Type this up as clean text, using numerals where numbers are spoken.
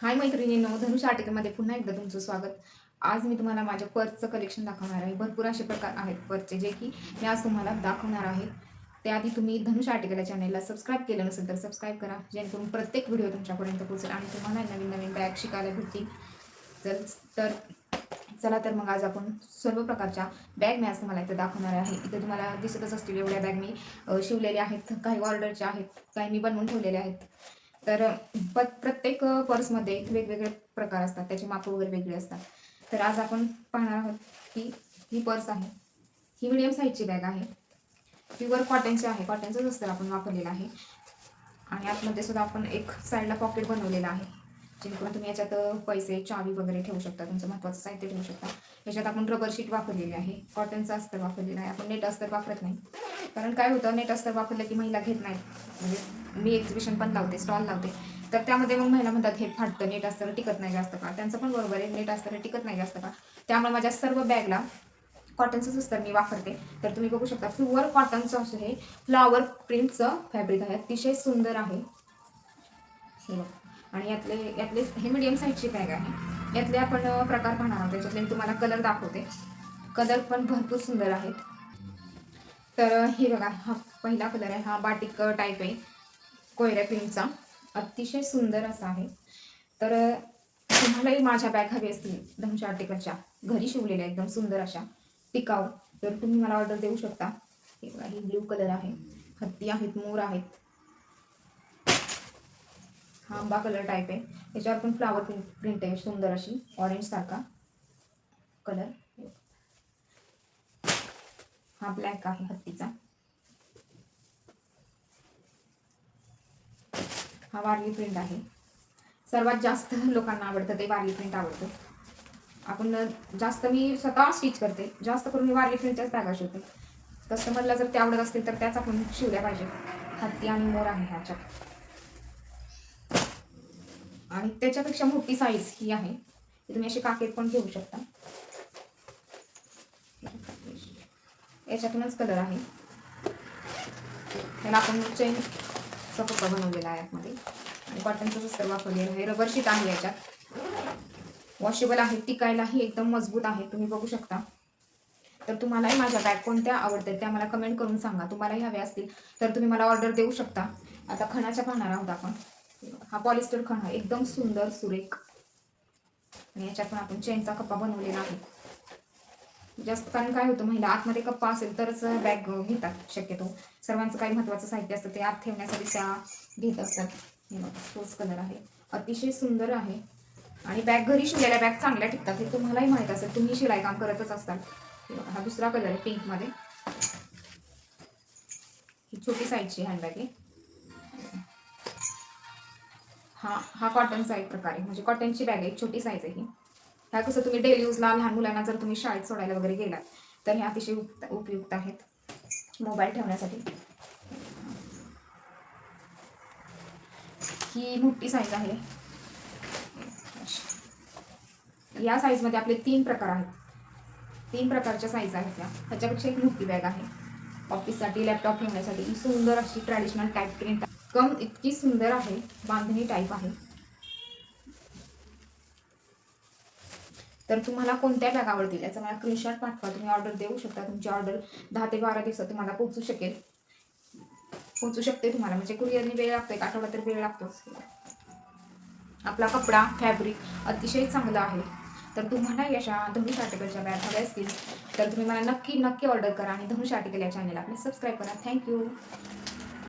हाय मैत्रिणींनो, धनुष आर्टिकलमध्ये पुन्हा एकदा तुमचं स्वागत. आज मी तुम्हाला माझ्या पर्सचं कलेक्शन दाखवणार आहे. भरपूर असे प्रकार आहेत पर्सचे जे की मी आज तुम्हाला दाखवणार आहे. त्याआधी तुम्ही धनुष आर्टिकल या चॅनलला सबस्क्राईब केलं नसेल तर सबस्क्राईब करा, जेणेकरून प्रत्येक व्हिडिओ तुमच्यापर्यंत पोहोचेल आणि तुम्हाला नवीन नवीन बॅग शिकायला भेटतील. तर चला तर मग आज आपण सर्व प्रकारच्या बॅग मी आज तुम्हाला इथे दाखवणार आहे. इथे तुम्हाला दिसतच असतील एवढ्या बॅग मी शिवलेल्या आहेत. काही ऑर्डरच्या आहेत, काही मी बनवून ठेवलेल्या आहेत. तर प्रत्येक पर्समध्ये वेगवेगळे प्रकार असतात, त्याचे माप वगैरे वेगळे असतात. तर आज आपण पाहणार आहोत की ही पर्स आहे, ही मिडियम साईजची बॅग आहे. प्युअर कॉटनची आहे, कॉटनचंच अस्तर आपण वापरलेलं आहे. आणि आतमध्ये सुद्धा आपण एक साईडला पॉकेट बनवलेलं आहे, जेणेकरून तुम्ही याच्यात पैसे, चावी वगैरे ठेवू शकता, तुमचं महत्त्वाचं साहित्य ठेवू शकता. याच्यात आपण रबर शीट वापरलेली आहे, कॉटनचं अस्तर वापरलेलं आहे. आपण नेट अस्तर वापरत नाही, कारण काय होतं, नेट अस्तर वापरलं की महिला घेत नाहीत. म्हणजे मी एक्झिबिशन पण लावते, स्टॉल लावते, तर त्यामध्ये मग महिला म्हणतात हे फाटतं, नेट अस्तर टिकत नाही जास्त काळ. त्यांचं पण बरोबर आहे, नेट अस्तर टिकत नाही जास्त काळ. त्यामुळे माझ्या सर्व बॅगला कॉटनचंच अस्तर मी वापरते. तर तुम्ही बघू शकता, प्युअर कॉटनचं असं हे फ्लॉवर प्रिंटचं फॅब्रिक आहे, अतिशय सुंदर आहे हे बघा. आणि यातले हे मीडियम साईजची बॅग आहे. यातले आपण प्रकार पाहणार आहोत. त्याच्यातले मी तुम्हाला कलर दाखवते, कलर पण भरपूर सुंदर आहेत. तर हे बघा, हा पहिला कलर आहे, हा बाटिक टाईप आहे, कोयऱ्या प्रिंटचा, अतिशय सुंदर असा आहे. तर तुम्हालाही माझ्या बॅग हवी असतील धनुष आर्टिकलच्या, घरी शिवलेल्या एकदम सुंदर अशा टिकाऊ, तर तुम्ही मला ऑर्डर देऊ शकता. हे बघा, ही ब्ल्यू कलर आहे, हत्ती आहेत, मोर आहेत. हा आंबा कलर टाईप आहे, त्याच्यावर पण फ्लावर प्रिंट आहे सुंदर अशी, ऑरेंज सारखा कलर. हा ब्लॅक आहे हत्तीचा. हा वारली प्रिंट आहे, सर्वात जास्त लोकांना आवडतं ते वारली प्रिंट आवडतं. आपण जास्त मी स्वतः स्टिच करते, जास्त करून मी वारली प्रिंटच्याच बॅगा शिवते. कस्टमरला जर ते आवडत असतील तर त्याच आपण शिवल्या पाहिजे. हत्ती आणि मोर आहे ह्याच्यात. आणि त्याच्यापेक्षा मोठी साईज ही आहे, तुम्ही अशी काकेत पण घेऊ शकता. याच्यातूनच कलर आहे, त्याला आपण चेनचा कप्पा बनवलेला आहे आतमध्ये, आणि कॉटनचं अस्तर वापरलेलं आहे. रबर शीट आहे याच्यात, वॉशेबल आहे, टिकायलाही एकदम मजबूत आहे, तुम्ही बघू शकता. तर तुम्हालाही माझ्या बॅग कोणत्या आवडतात त्या मला कमेंट करून सांगा. तुम्हालाही हवे असतील तर तुम्ही मला ऑर्डर देऊ शकता. आता खणाच्या पाहणार आहोत आपण. हा पॉलिस्टर खण आहे, एकदम सुंदर सुरेख, आणि याच्यात पण आपण चेनचा कप्पा बनवलेला आहे. जास्त कारण काय होतं, महिला आतमध्ये कप्पा असेल तरच बॅग घेतात शक्यतो. सर्वांचं काही महत्त्वाचं साहित्य असतं ते आत ठेवण्यासाठी त्या घेत असतात. हे बघा, तोच कलर आहे, अतिशय सुंदर आहे. आणि बॅग घरी शिवलेल्या बॅग चांगल्या टिकतात, हे तुम्हालाही माहीत असेल, तुम्ही शिलाई काम करतच असतात. हा दुसरा कलर आहे पिंकमध्ये, ही छोटी साईजची हँडबॅग आहे. हा कॉटनचा एक प्रकार आहे, म्हणजे कॉटनची बॅग आहे, छोटी साईज आहे ही. ह्या कसं तुम्ही डेली यूजला लहान मुलांना जर तुम्ही शाळेत सोडायला वगैरे गेलात तर ह्या अतिशय उपयुक्त आहेत, मोबाईल ठेवण्यासाठी. ही मोठी साईज आहे. या साईजमध्ये आपले 3 प्रकार आहेत, 3 प्रकारच्या साईज आहेत त्या. ह्याच्यापेक्षा एक मोठी बॅग आहे, ऑफिससाठी, लॅपटॉप ठेवण्यासाठी. ही सुंदर अशी ट्रॅडिशनल टाईप प्रिंट कम इतकी सुंदर आहे, बांधणी टाईप आहे. तर तुम्हाला कोणत्या बॅग आवडतील याचा मला स्क्रीनशॉट पाठवा, तुम्ही ऑर्डर देऊ शकता. तुमची ऑर्डर 10 ते 12 दिवसात तुम्हाला पोहोचू शकते तुम्हाला, म्हणजे कुरिअरने वेळ लागतो, एक आठवडा तर वेळ लागतोच. आपला कपडा, फॅब्रिक अतिशय चांगला आहे. तर तुम्हाला अशा धनुष आर्टिकलच्या बॅग हव्या असतील तर तुम्ही मला नक्की ऑर्डर करा, आणि धनुष आर्टिकल या चॅनलला आपले सबस्क्राईब करा. थँक्यू.